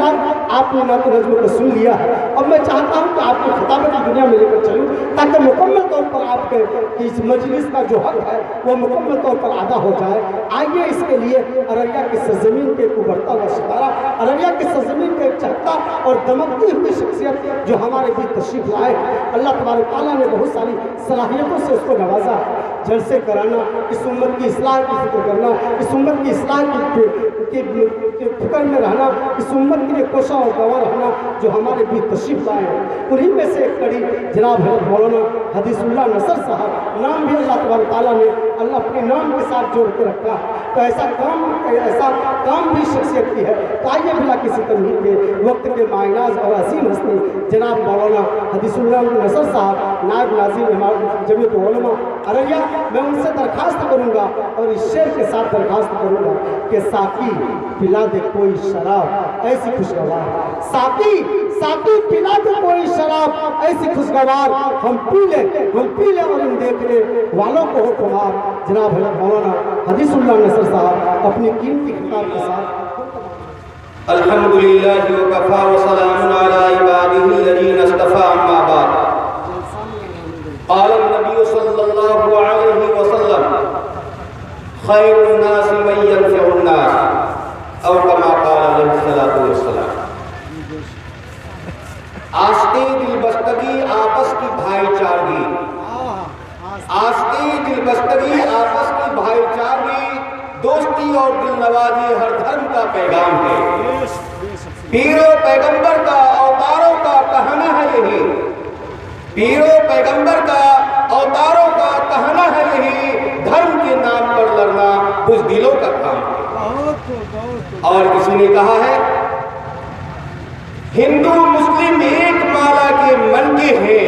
بعد آپ نے نعت نظم کو سن لیا ہے، اور میں چاہتا ہوں کہ آپ کو خطابت کی دنیا میں لے کر چلوں تاکہ مکمل طور پر آپ کے اس مجلس کا جو حق ہے وہ مکمل طور پر ادا ہو جائے۔ آئیے اس کے لیے ارریہ کی سرزمین کے ایک ابھرتا ہوا ستارہ، ارریہ کی سرزمین کے ایک چہکتا اور دمکتی ہوئی شخصیت جو ہمارے بیچ تشریف لائے ہیں، اللہ تبارک تعالیٰ نے بہت ساری صلاحیتوں سے اس کو نوازا ہے۔ جلسے کرانا، اس امت کی اصلاح کی فکر کرنا، اس امت کی اصلاح کی فکر میں رہنا، اس امت کے لیے کوشاں اور گواہ رہنا جو ہمارے بیچ تشریف لائے ہیں، انہی میں سے ایک کڑی جناب حضرت مولانا حدیث اللہ نصر صاحب، نام بھی اللہ تبارک تعالیٰ نے اللہ اپنے نام کے ساتھ جوڑ کے رکھا ہے، تو ایسا کام بھی شخصیت کی ہے۔ تو آئیے بلا کسی تمہید کے وقت کے معناز اور عظیم ہستی جناب مولانا حدیث اللہ نصر صاحب نائب ناظم جمعیت علماء ارریہ، میں ان سے درخواست کروں گا اور اس شعر کے ساتھ درخواست کروں گا کہ ساقی پلا دے کوئی شراب ایسی خوشگوار، ساقی پلا دے کوئی شراب ایسی خوشگوار، ہم پی لیں اور ان دیکھنے والوں کو ہو خمار۔ جناب حضرت مولانا حدیث اللہ نصر صاحب اپنی قیمتی خطاب کے ساتھ۔ الحمدللہ وکفا وسلام علی عبادہ الذین اصطفی، اما بعد۔ قال النبی صلی اللہ علیہ وسلم خیر الناس من ينفع الناس، اور کما قال علیہ الصلوۃ والسلام۔ آستے دل بستگی آپس کی بھائی چارگی، آستے دل بستگی آپس کی بھائی چارگی، دوستی اور دل نوازی ہر دھرم کا پیغام ہے۔ پیر و پیغمبر کا اوتاروں کا کہنا ہے یہی، پیر و پیغمبر کا اوتاروں کا کہنا ہے یہی، دھرم کے نام پر لڑنا بزدلوں کا کام ہے۔ اور کسی نے کہا ہے ہندو مسلم ایک مالا کے من کے ہیں،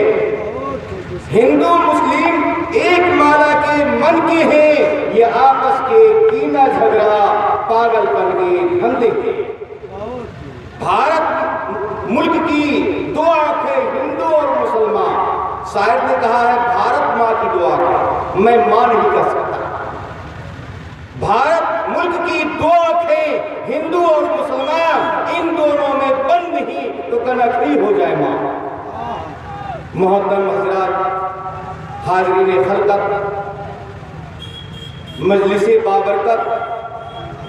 ہندو مسلم ایک مالا کے من کے ہیں، یہ آپس کے کینہ جھگڑا پاگل پن کے دھندے کے۔ بھارت ملک کی دو آنکھیں ہندو اور مسلمان، شاعر نے کہا ہے بھارت ماں کی دو آنکھیں، میں ماں نہیں کہہ سکتا۔ بھارت ملک کی دو آنکھیں ہندو اور مسلمان، ان دونوں میں بند نہیں تو کنکری ہو جائے ماں۔ محترم حضرات، حاضرین خلقت، مجلس بابرکت،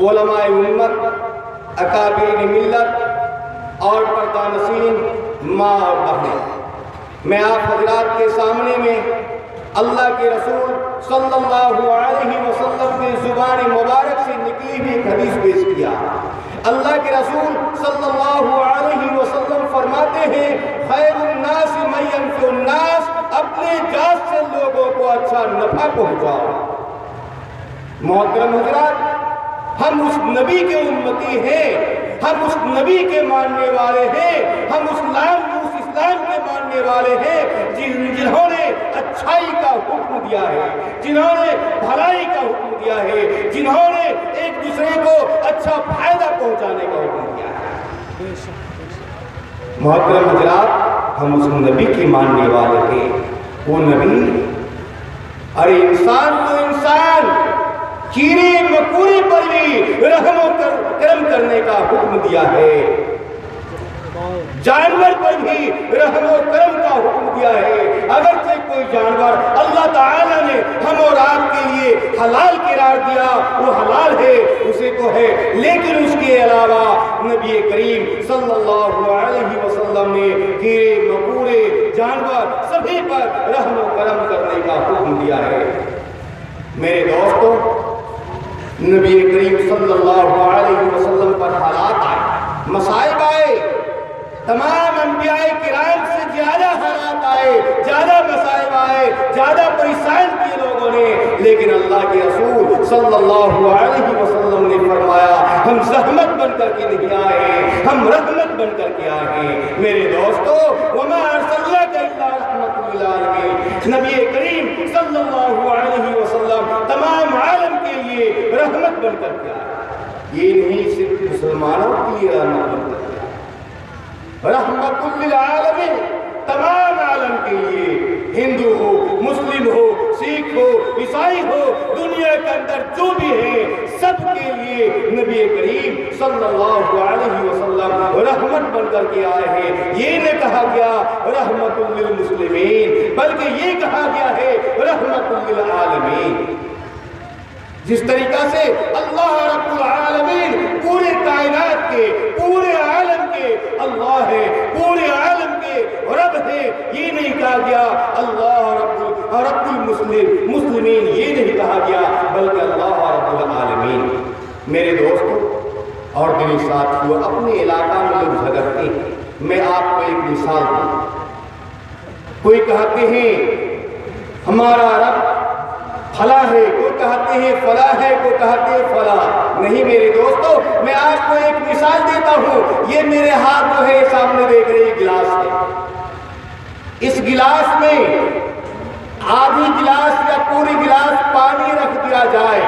علماء امت، اکابرین ملت اور پردہ نشین ماں اور بہنیں، میں آپ حضرات کے سامنے میں اللہ کے رسول صلی اللہ علیہ وسلم کی زبان مبارک سے نکلی ہوئی ایک حدیث پیش کیا۔ اللہ کے رسول صلی اللہ علیہ وسلم فرماتے ہیں خیر الناس من ينفع الناس، اپنے ذات سے لوگوں کو اچھا نفع پہنچاؤ۔ محترم حضرات، ہم اس نبی کے امتی ہیں، ہم اس نبی کے ماننے والے ہیں، ہم اس اسلام کے ماننے والے ہیں جنہوں نے اچھائی کا حکم دیا ہے، جنہوں نے بھلائی کا حکم دیا ہے، جنہوں نے ایک دوسرے کو اچھا فائدہ پہنچانے کا حکم دیا ہے۔ محترم حضرات، ہم اس نبی کے ماننے والے ہیں۔ وہ نبی، ارے انسان تو انسان، کیڑے مکوڑے پر بھی رحم و کرم کرنے کا حکم دیا ہے، جانور پر بھی رحم و کرم کا حکم دیا ہے۔ اگرچہ کوئی جانور اللہ تعالیٰ نے ہم اور آپ کے لیے حلال قرار دیا، وہ حلال ہے، اسے تو ہے، لیکن اس کے علاوہ نبی کریم صلی اللہ علیہ وسلم نے کیڑے مکوڑے جانور سبھی پر رحم و کرم کرنے کا حکم دیا ہے۔ میرے دوستوں، نبی کریم صلی اللہ علیہ وسلم پر حالات آئے، مصائب آئے، تمام انبیاء کرام سے زیادہ حالات آئے، زیادہ مصائب آئے، زیادہ پریشان کیے لوگوں نے، لیکن اللہ کے رسول صلی اللہ علیہ وسلم نے فرمایا ہم زحمت بن کر کے نہیں آئے، ہم رحمت بن کر کے آئے ہیں۔ میرے دوستو، وما ارسلناک الا رحمۃ للعالمین، نبی کریم صلی اللہ علیہ وسلم تمام عالم کے لیے رحمت بن کر کے آئے۔ یہ نہیں صرف مسلمانوں کے لیے رحمت بن کر کے آئے، رحمت للعالمین، تمام عالم کے لیے، ہندو ہو، مسلم ہو، سکھ ہو، عیسائی ہو، دنیا کے اندر جو بھی ہے سب کے لیے نبی کریم صلی اللہ علیہ وسلم رحمت बन कर के आए हैं। ये नहीं कहा गया रहमतुल लिल मुस्लिमीन, बल्कि ये कहा गया है रहमतुल लिल आलमीन। जिस तरीका से अल्लाह रब्बुल आलमीन पूरे कायनात के, पूरे आलम के अल्लाह है, पूरे आलम के रब है, ये नहीं कहा गया अल्लाह रब्बुल मुस्लिमीन, ये नहीं कहा गया बल्कि अल्लाह रब्बुल आलमीन। मेरे दोस्तों और मेरे साथियों, अपने इलाका में लोग झगड़ते हैं। मैं आपको एक मिसाल दूं। कोई कहते हैं हमारा रब फला है, कोई कहते हैं फला है, कोई कहते हैं फला नहीं। मेरे दोस्तों मैं आपको एक मिसाल देता हूँ। ये मेरे हाथ जो है सामने देख रहे गिलास है। इस गिलास में आधी गिलास या पूरी गिलास पानी रख दिया जाए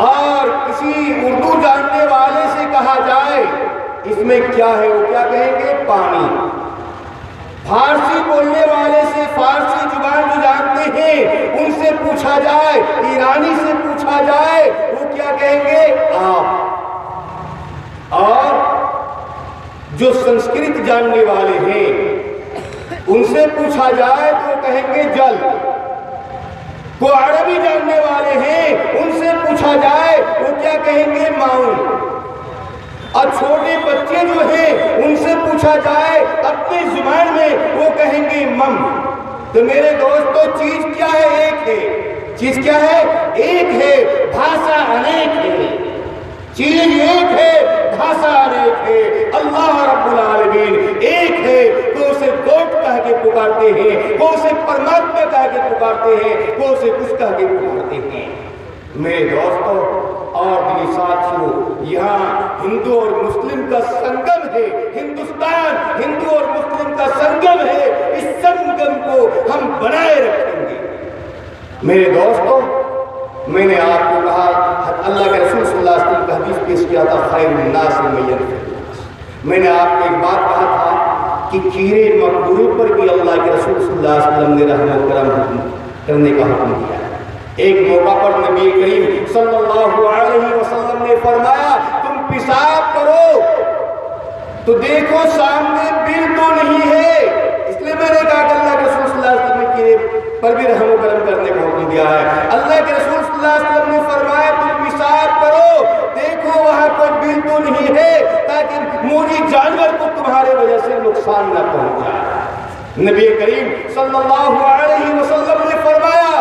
और किसी उर्दू जानने वाले से कहा जाए इसमें क्या है, वो क्या कहेंगे? पानी। फारसी बोलने वाले से, फारसी जुबान जो जानते हैं उनसे पूछा जाए, ईरानी से पूछा जाए, वो क्या कहेंगे? आप। और जो संस्कृत जानने वाले हैं उनसे पूछा जाए तो कहेंगे जल। को अरबी जानने वाले हैं उनसे पूछा जाए वो क्या कहेंगे? माउन। और छोटे बच्चे जो हैं उनसे पूछा जाए अपनी जुबान में वो कहेंगे मम। तो मेरे दोस्तों चीज क्या है? एक है। चीज क्या है? एक है। भाषा अनेक है। चीज एक है, भाषा अनेक है। अल्लाह रब्बुल आलमीन एक है, तो उसे गॉड कह के पुकारते हैं, वो उसे परमात्मा कह के पुकारते हैं, वो उसे कुछ कह के पुकारते हैं। मेरे दोस्तों और मेरे साथियों, यहाँ हिंदू और मुस्लिम का संगम है। हिंदुस्तान हिंदू और मुस्लिम का संगम है। इस संगम को हम बनाए रखेंगे। मेरे दोस्तों मैंने आपको कहा, अल्लाह के रसूल सल्लल्लाहु अलैहि वसल्लम का हदीस पेश किया था, खैरुन नास मय्यन। मैंने आपको एक बात कहा था कि कीड़े मकबूरे पर भी अल्लाह के रसूल सल्लल्लाहु अलैहि वसल्लम ने रहमत करम करने का हुक्म दिया। एक मौका पर नबी करीम सल्लल्लाहु अलैहि वसल्लम ने फरमाया तुम पेशाब करो तो देखो सामने बिल तो नहीं है। इसलिए मैंने कहा कि अल्लाह के रसूल सल्लल्लाहु अलैहि वसल्लम ने पर भी रहम करम करने का हुक्म दिया है। अल्लाह के रसूल सल्लल्लाहु अलैहि वसल्लम ने फरमाया तुम पेशाब करो, देखो वहां कोई बिल तो नहीं है, ताकि मोजी जानवर को तुम्हारे वजह से नुकसान न पहुंचाए। नबी करीम सल्लल्लाहु अलैहि वसल्लम ने फरमाया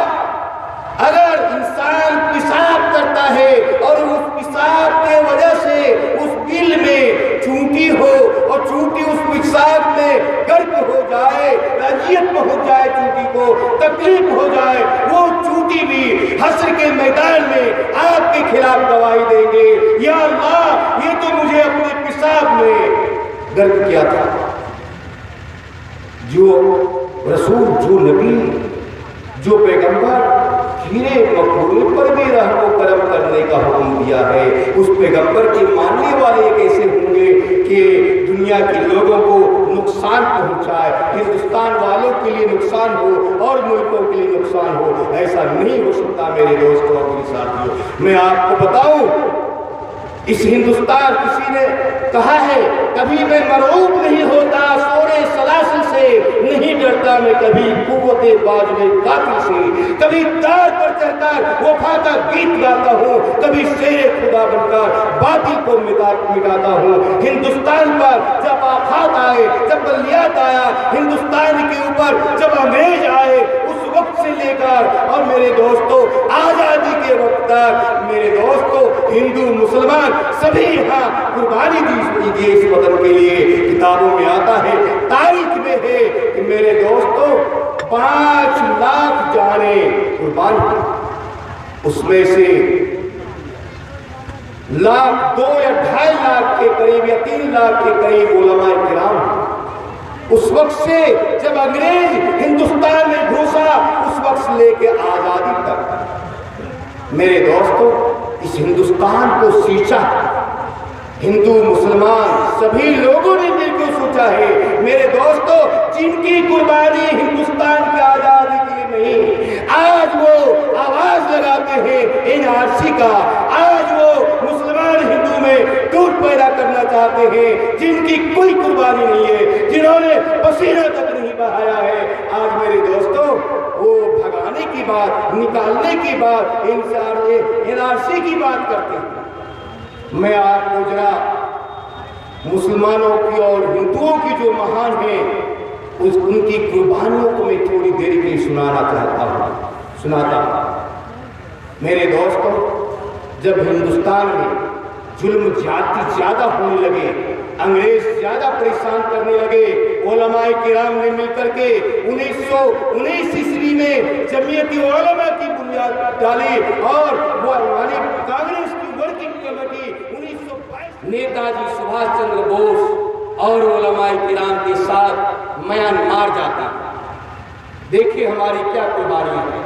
अगर इंसान पेशाब करता है और उस पेशाब के वजह से उस बिल में चूंटी हो और चूंटी उस पेशाब में गर्क हो जाए, अजियत पहुंच जाए, चूंटी को तकलीफ हो जाए, वो चूंटी भी हश्र के मैदान में आपके खिलाफ गवाही देंगे, या अल्लाह ये तो मुझे अपने पेशाब में गर्क किया था। जो रसूल, जो नबी, जो पैगंबर कीड़े मकबूले पर भी रहम करम करने का हुक्म दिया है, उस पैगंबर के मानने वाले कैसे होंगे कि दुनिया के लोगों को नुकसान पहुंचाए, हिंदुस्तान वालों के लिए नुकसान हो और मुल्कों के लिए नुकसान हो? ऐसा नहीं हो सकता मेरे दोस्तों और मेरे साथियों। मैं आपको बताऊं, इस हिंदुस्तान, किसी ने कहा है कभी मैं मरऊब नहीं होता, सोरे सलासिल से नहीं डरता मैं कभी कुव्वते बाजुए कातिल से, कभी तार पर चढ़कर वफा का गीत गाता हूँ, कभी शेरे खुदा बनकर बातिल को मिटाता हूँ। हिंदुस्तान पर जब आफात आए, जब बलियात आया, हिंदुस्तान के ऊपर जब अंग्रेज आए, उस वक्त से लेकर और मेरे दोस्तों आजादी के वक्त तक मेरे दोस्तों हिंदू मुसलमान सभी यहाँ कुर्बानी दी इस वतन के लिए। किताबों में आता है, तारीख में है कि मेरे दोस्तों 5 लाख जाने कुर्बान, उसमें से लाख 2 या 2.5 लाख के करीब या 3 लाख के करीब उलमा किराम। उस वक्त से जब अंग्रेज हिंदुस्तान में घुसा उस वक्त से लेके आजादी तक मेरे दोस्तों इस हिंदुस्तान को सींचा हिंदू मुसलमान सभी लोगों ने मिलकर सोचा है। मेरे दोस्तों जिनकी कुर्बानी हिंदुस्तान की आजादी के लिए नहीं, आज वो आवाज लगाते हैं एनआरसी का, आज वो मुसलमान हिंदू में टूट पैदा करना چاہتے ہیں, جن کی کوئی قربانی نہیں ہے, جنہوں نے پسینہ تک نہیں بہایا ہے, آج میرے دوستو وہ بھگانے کی بات, نکالنے کی بات, NRC کی بات کرتے ہیں. میں آپ کو ذرا مسلمانوں کی اور ہندوؤں کی جو مہان ہیں ان کی قربانیوں کو میں تھوڑی دیر کے لیے سناتا ہوں. میرے دوستو, جب ہندوستان میں ظلم زیادہ ہونے لگے, انگریز زیادہ پریشان کرنے لگے, علماء کرام نے مل کر کے 1919 عیسوی میں جمعیت علماء کی بنیاد ڈالی, اور وہ کانگریس کی ورکنگ کمیٹی 1922 نیتا جی سبھاش چندر بوس اور علماء کرام کے ساتھ میانمار جاتے ہیں. دیکھیے ہماری کیا قربانیاں ہیں.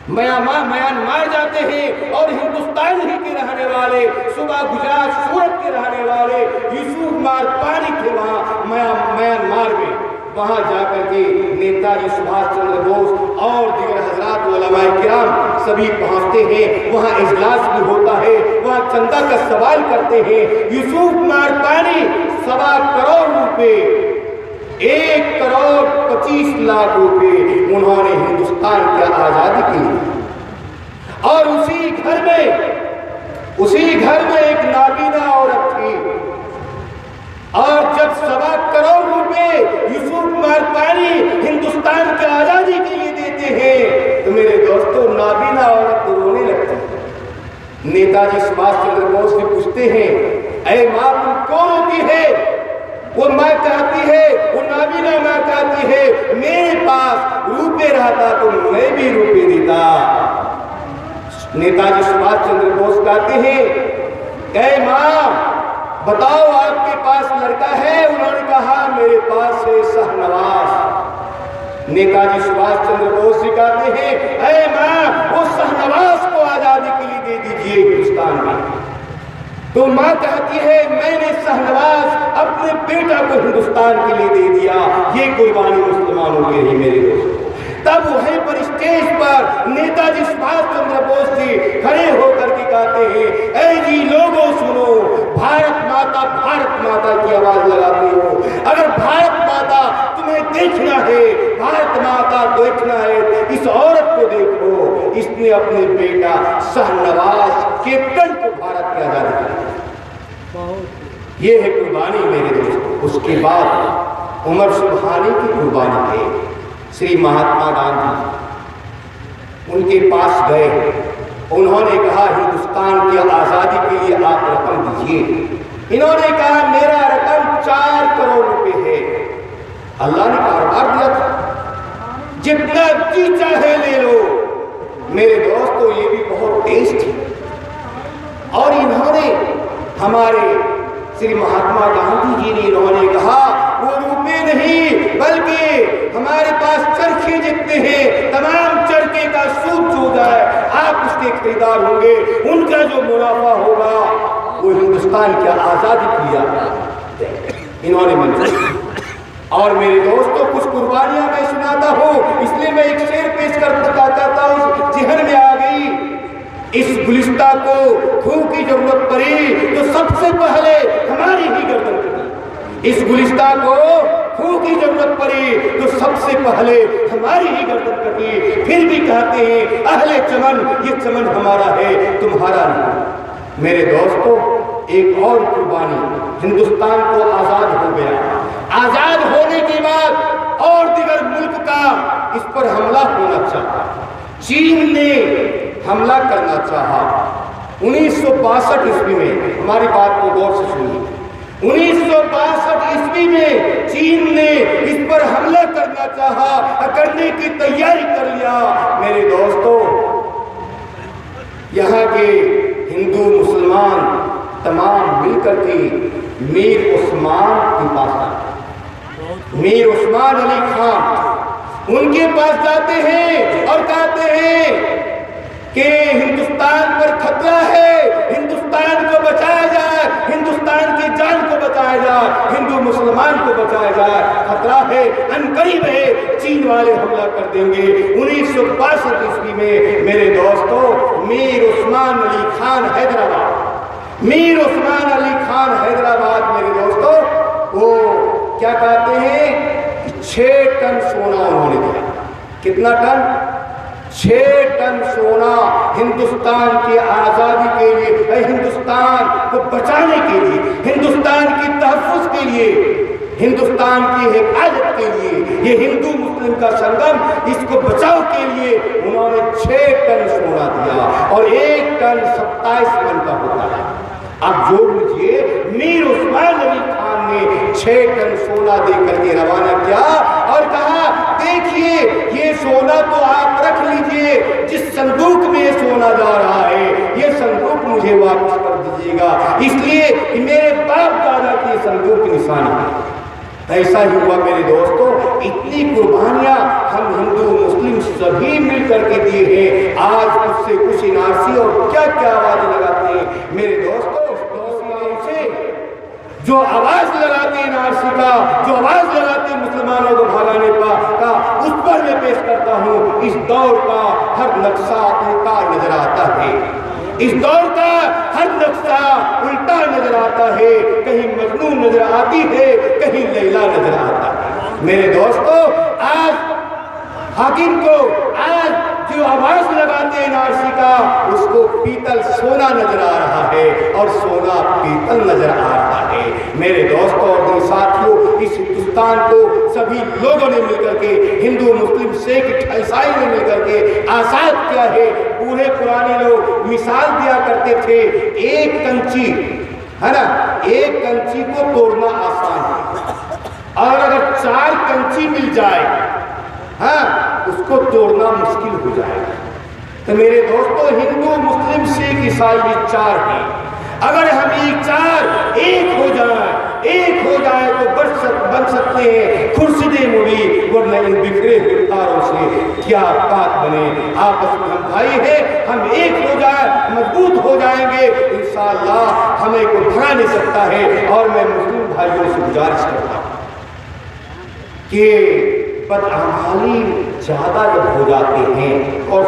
میانمار جاتے ہیں اور ہندوستان ہی کے رہنے والے, صبح گجرات سورت کے رہنے والے یوسف مارپانی تھے وہاں میانمار میں. وہاں جا کر کے نیتا جی سبھاش چندر بوس اور دیگر حضرات علماء کرام سبھی پہنچتے ہیں. وہاں اجلاس بھی ہوتا ہے, وہاں چندہ کا سوال کرتے ہیں. یوسف مارپانی 1.25 کروڑ روپے, 1.25 کروڑ انہوں نے ہندوستان کی آزادی کے لیے, اور اسی گھر میں ایک نابینا عورت تھی. اور جب 1.25 کروڑ روپے یوسف مارپانی ہندوستان کی آزادی کے لیے دیتے ہیں تو میرے دوستو نابینا عورت رونے لگتی ہے. نیتا جی سبھاش چندر بوس سے پوچھتے ہیں, اے ماں تم کون ہوتی ہے؟ وہ ماں کہتی ہے, وہ نابینا ماں کہتی ہے, میرے پاس روپے رہتا تو میں بھی روپے دیتا. نیتا جی سبھاش چندر بوس کہتے ہیں, اے ماں بتاؤ آپ کے پاس لڑکا ہے؟ انہوں نے کہا میرے پاس ہے شہنواز. نیتا جی سبھاش چندر بوس سے کہتے ہیں, اے ماں وہ شہنواز کو آزادی کے لیے دے دیجئے ہندوستان میں. تو ماں کہتی ہے میں نے شہنواز اپنے بیٹا کو ہندوستان کے لیے دے دیا. یہ قربانی مسلمانوں کے لیے میرے دوست. تب وہیں پر اسٹیج پر نیتا جی سبھاش چندر بوس جی کھڑے ہو کر کے کہتے ہیں, اے جی لوگوں سنو, بھارت ماتا کی آواز لگاتے ہو. اگر بھارت ماتا تمہیں دیکھنا ہے, بھارت ماتا دیکھنا ہے, اس عورت کو دیکھو, اس نے اپنے بیٹا شہنواز کیپٹن کو بھارت کی آزادی دی. یہ ہے قربانی میرے دوست. اس کے بعد عمر سبحانی کی قربانی ہے. شری مہاتما گاندھی ان کے پاس گئے, انہوں نے کہا ہندوستان کی آزادی کے لیے آپ رقم دیجیے. انہوں نے کہا میرا رقم 4 کروڑ روپے ہے. اللہ نے کاروبار دیا تھا, جتنا جی چاہے لے لو. میرے دوستو یہ بھی بہت تیز تھی, اور انہوں نے ہمارے شری مہاتما گاندھی جی نے انہوں نے کہا وہ روپے نہیں بلکہ ہمارے پاس چرخے جتنے ہیں, تمام چرخے کا سود جو ہے آپ اس کے خریدار ہوں گے, ان کا جو منافع ہوگا وہ ہندوستان کی آزادی کیا انہوں نے منظور. اور میرے دوستوں کچھ قربانیاں میں سناتا ہوں, اس لیے میں ایک شعر پیش کرتا چاہتا ہوں, ذہن میں آ گئی. اس گلستہ کو خون کی ضرورت پڑی تو سب سے پہلے ہماری ہی گردن کٹی. اس گلستہ کو خون کی ضرورت پڑی تو سب سے پہلے ہماری ہی گردن کٹی. پھر بھی کہتے ہیں اہل چمن, یہ چمن ہمارا ہے تمہارا نہیں. میرے دوستو ایک اور قربانی, ہندوستان کو آزاد ہو گیا. آزاد ہونے کے بعد اور دیگر ملک کا اس پر حملہ ہونا چاہا. چین نے حملہ کرنا چاہا 1962 عیسوی میں. ہماری بات کو غور سے سنیے. 1962 عیسوی میں چین نے اس پر حملہ کرنا چاہا, کرنے کی تیاری کر لیا. میرے دوستو یہاں کے ہندو مسلمان تمام مل کر کے میر عثمان کے پاس آتے. میر عثمان علی خان ان کے پاس جاتے ہیں اور کہتے ہیں کہ ہندوستان پر خطرہ ہے, ہندوستان کو بچایا جائے, ہندوستان کی جان کو بچایا جائے, ہندو مسلمان کو بچایا جائے. خطرہ ہے, عنقریب ہے, چین والے حملہ کر دیں گے. 1962 عیسوی میں میرے دوستو میر عثمان علی خان حیدرآباد میرے कितना टन? 6 टन सोना हिंदुस्तान की आज़ादी के लिए, हिंदुस्तान को बचाने के लिए, हिंदुस्तान की तहफ़्फ़ुज़ के लिए, हिंदुस्तान की हिफाजत के लिए, ये हिंदू मुस्लिम का संगम, इसको बचाव के लिए उन्होंने 6 टन सोना दिया और 1 टन 27 मन का होता है। अब जोड़ लीजिए, मीर उस्मान अली खान ने 6 टन सोना देकर के रवाना किया और कहा देखिए ये सोना तो आप रख लीजिए, जिस संदूक में ये सोना जा रहा है ये संदूक मुझे वापस कर दीजिएगा, इसलिए कि मेरे बाप दादा की संदूक निशानी है। ऐसा ही हुआ मेरे दोस्तों, इतनी कुर्बानियां हम हिंदू मुस्लिम सभी मिल करके दिए हैं। आज उससे कुछ एनआरसी और क्या क्या आवाज लगाते हैं मेरे दोस्तों, जो आवाज लगाते हैं एनआरसी का, जो आवाज लगाते हैं मुसलमानों को भगाने का उस पर मैं पेश करता हूँ। इस दौर का हर नक्शा उल्टा नजर आता है, इस दौर का हर नक्शा उल्टा नजर आता है, कहीं मजनू नजर आती है, कहीं लैला नजर आता है। मेरे दोस्तों, आज हाकिम को आज जो आवाज लगाते हैं एनआरसी का, उसको पीतल सोना नजर आ रहा है और सोना पीतल नजर आ रहा है। मेरे दोस्तों और साथियों, इस हिंदुस्तान को सभी लोगों ने मिलकर के, हिंदू मुस्लिम सिख ईसाई ने मिलकर के आजाद किया है। पूरे पुराने लोग मिसाल दिया करते थे, एक कंची है ना, एक कंची को तोड़ना आसान है और अगर 4 कंची मिल जाए हाँ उसको तोड़ना मुश्किल हो जाएगा। तो मेरे दोस्तों, हिंदू मुस्लिम सिख ईसाई ये 4 हैं, अगर हम ये 4 एक हो जाए तो बन सकते हैं खुर्शीदे मुड़ी, वरना इन बिखरे हुए तारों से क्या बात बने। आपस में हम भाई हैं, हम एक हो जाए, मजबूत हो जाएंगे, इंशाअल्लाह हमें कोई भगा नहीं सकता है। और मैं मुस्लिम भाइयों से गुजारिश करता हूँ कि बदअमाली ज्यादा जब हो जाते हैं, और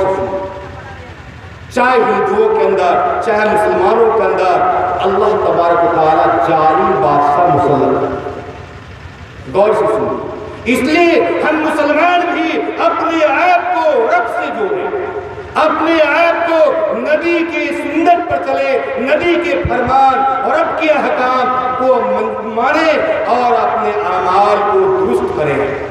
चाहे हिंदुओं के अंदर चाहे मुसलमानों के अंदर, अल्लाह तबारक व तआला जालिम बादशाह मुसल्लत, गौर से सुनिए। इसलिए हम मुसलमान भी अपने आप को रब से जोड़ें, अपने आप को नबी की सुन्नत पर चले, नबी के फरमान और रब के अहकाम को माने और अपने अमाल को दुरुस्त करें।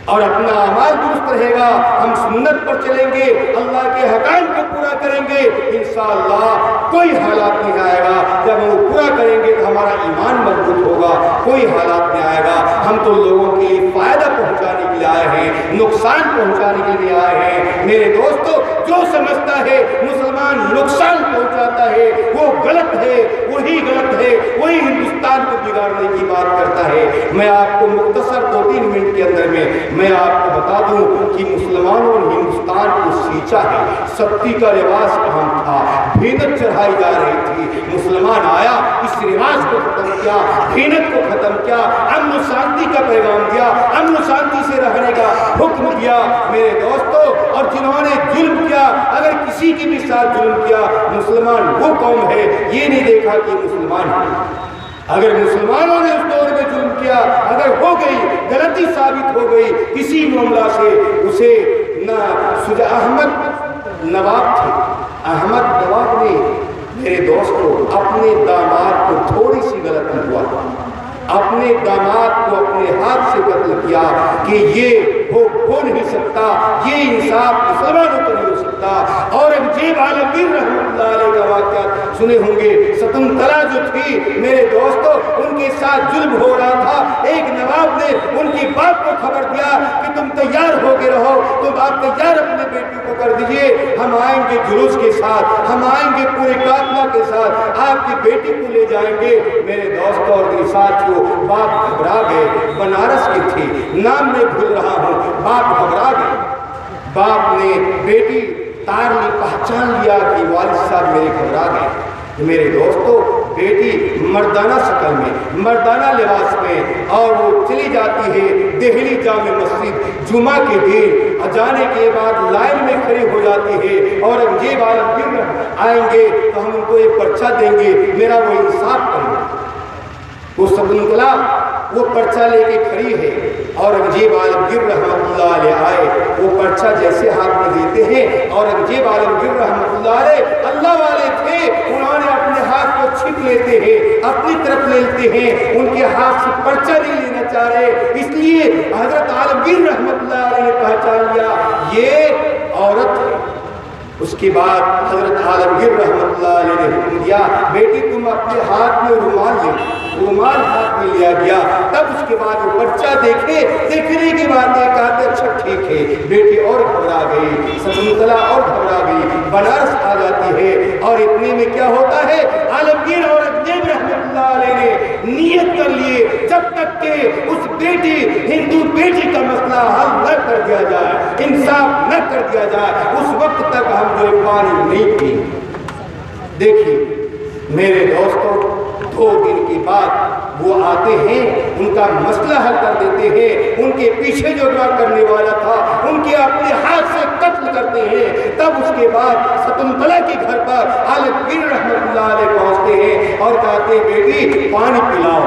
और अपना अमाल दुरुस्त रहेगा, हम सुन्नत पर चलेंगे, अल्लाह के हकाम को पूरा करेंगे, इंशाअल्लाह कोई हालात नहीं आएगा। जब हम पूरा करेंगे तो हमारा ईमान मजबूत होगा, कोई हालात नहीं आएगा। हम तो लोगों के लिए फायदा पहुंचाने के लिए आए हैं, नुकसान पहुंचाने के लिए आए हैं। मेरे दोस्तों, जो समझता है मुसलमान नुकसान पहुंचाता है वो गलत है, वही गलत है, वही हिंदुस्तान को बिगाड़ने की बात करता है। मैं आपको मुख्तसर 2-3 मिनट के अंदर में मैं आपको बता दूं कि मुसलमानों ने हिंदुस्तान को सींचा है। सत्ती का रिवाज अहम था, भेनत चढ़ाई जा रही थी, मुसलमान आया, इस रिवाज को खत्म किया, भेनत को खत्म किया, अमन शांति का पैगाम दिया, अमन शांति से रहने का हुक्म दिया। मेरे दोस्तों, और जिन्होंने जुल्म किया, अगर किसी के भी साथ जुल्म किया, मुसलमान वो कौम है ये नहीं देखा कि मुसलमान है। अगर मुसलमानों ने उस दौर में जुल्म किया, अगर हो गई गलती साबित हो गई किसी मामला से, उसे न सुजा अहमद नवाब थे, अहमद नवाब ने मेरे दोस्तों अपने दामाद को थोड़ी सी गलती हुआ, अपने दामाद को अपने हाथ से कत्ल किया कि ये हो नहीं सकता, ये इंसाफ मुसलमानों को नहीं हो सकता। औरंगजेब आलमगीर रहमतुल्लाह अलैह का वाक़या सुने होंगे, शकुंतला जो थी मेरे दोस्तों, उनके साथ जुल्म हो रहा था। एक नवाब ने उनकी बाप को खबर दिया कि तुम तैयार हो गए रहो, तुम आप तैयार अपने बेटी को कर दीजिए, हम आएंगे जुलूस के साथ, हम आएंगे पूरे काफिला के साथ, आपकी बेटी को ले जाएंगे। मेरे दोस्तों और साथियों, बाप घबरा गए, बनारस की थी, नाम मैं भूल रहा हूँ, बाप घबरा गए। बाप ने बेटी तार ली, पहचान लिया कि वालिद साहब मेरे घबरा गए। मेरे दोस्तों, बेटी मर्दाना शक्ल में, मर्दाना लिबास में, और वो चली जाती है दिल्ली जामे मस्जिद जुमा के दिन, जाने के बाद लाइन में खड़ी हो जाती है। औरंगजेब आलमगीर आएंगे तो हम उनको ये पर्चा देंगे, मेरा वो इंसाफ करेंगे। वो शकुंतला वो पर्चा लेके खड़ी है। औरंगजेब आलमगीर रहमतुल्लाह अलैह आए, वो पर्चा जैसे हाथ में देते हैं, औरंगजेब आलमगीर रहमतुल्लाह अलैह अल्लाह वाले थे, उन्होंने अपने हाथ को छिप लेते हैं, अपनी तरफ ले लेते हैं, उनके हाथ से पर्चा नहीं लेना चाह रहे, इसलिए हजरत आलमगीर रहमतुल्लाह अलैह ने पहचान लिया ये औरत है। उसके बाद हजरत आलमगीर रहमतुल्लाह अलैह ने हुक्म दिया, बेटी तुम अपने हाथ में रुमाल ले। रुमाल हाथ में लिया गया। तब उसके बाद वो बच्चा देखने के बाद कहते अच्छा ठीक है। बेटी और घबरा गई, शकुंतला और घबरा गई, बनारस आ जाती है। और इतने में क्या होता है, आलमगीर औरंगजेब रहमतुल्लाह अलैह ने नियत कर लिए जब तक के उस बेटी हिंदू बेटी का मसला हल न कर दिया जाए, इंसाफ न कर दिया जाए, उस वक्त तक हम जो पानी नहीं पी। देखिए मेरे दोस्तों, 2 दिन के बाद वो आते हैं, उनका मसला हल कर देते हैं। उनके पीछे जो दुआ करने वाला था उनके अपने हाथ से कत्ल करते हैं। तब उसके बाद शकुंतला के घर पर आलमगीर रहमतुल्लाह अलैह पहुंचते हैं और कहते हैं बेटी पानी पिलाओ,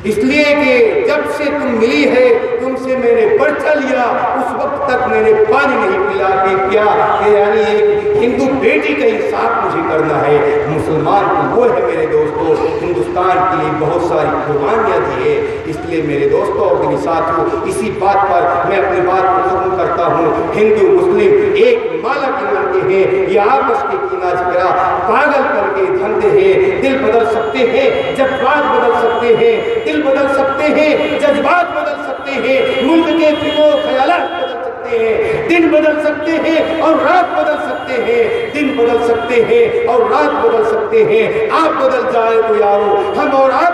इसलिए कि जब से तुम मिली है तुमसे मैंने पर्चा लिया, उस वक्त तक मैंने पानी नहीं पिया। यानी एक हिंदू बेटी का इंसाफ मुझे करना है। मुसलमान तो वो है मेरे दोस्तों, हिंदुस्तान के लिए बहुत सारी कुर्बानियाँ दी है। इसलिए मेरे दोस्तों और मेरे साथियों, इसी बात पर मैं अपनी बात को खत्म करता हूँ। हिंदू मुस्लिम एक माला के बनते हैं, ये आपस के कीना झगड़ा पागल करके धंधे हैं। दिल बदल सकते हैं, जज्बात बदल सकते हैं, दिल बदल सकते हैं, जज्बात बदल सकते हैं, मुल्क के फिक्र ख्यालात बदल सकते हैं, दिन बदल सकते हैं और रात बदल सकते हैं, दिन बदल सकते हैं और रात बदल सकते हैं। आप बदल जाए तो यारो, हम और आप